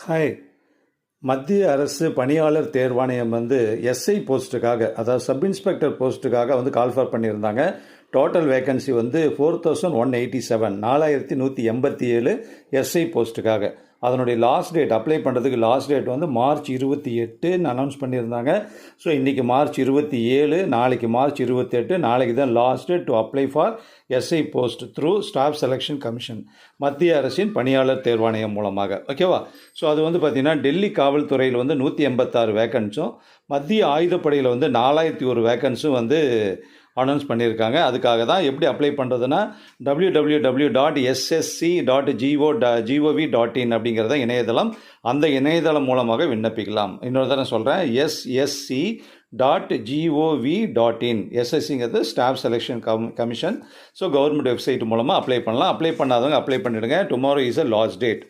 Hi. மத்திய அரசு பணியாளர் தேர்வாணையம் எஸ்ஐ போஸ்ட்டுக்காக, அதாவது சப் இன்ஸ்பெக்டர் போஸ்ட்டுக்காக கால் ஃபார் பண்ணியிருந்தாங்க. டோட்டல் வேக்கன்சி 4187, 4187 எஸ்ஐ போஸ்ட்டுக்காக. அதனுடைய லாஸ்ட் டேட், அப்ளை பண்ணுறதுக்கு லாஸ்ட் டேட் மார்ச் 28 அனௌன்ஸ் பண்ணியிருந்தாங்க. ஸோ இன்றைக்கி மார்ச் 27, நாளைக்கு மார்ச் 28, நாளைக்கு தான் last date to apply for SI post through staff selection commission, மத்திய அரசின் பணியாளர் தேர்வாணையம் மூலமாக. ஓகேவா? ஸோ அது பார்த்திங்கன்னா டெல்லி காவல்துறையில் 186 வேக்கன்ஸும், மத்திய ஆயுதப்படையில் 4001 வேக்கன்ஸும் அனௌன்ஸ் பண்ணியிருக்காங்க. அதுக்காக தான் எப்படி அப்ளை பண்ணுறதுன்னா www.ssc.gov.in அப்படிங்கிறத இணையதளம். அந்த இணையதளம் மூலமாக விண்ணப்பிக்கலாம். இன்னொரு தடவை சொல்கிறேன், ssc.gov.in. எஸ்எஸ்சிங்கிறது staff selection commission. So government website மூலமாக அப்ளை பண்ணலாம். அப்ளை பண்ணாதவங்க அப்ளை பண்ணிவிடுங்க. Tomorrow is a last date.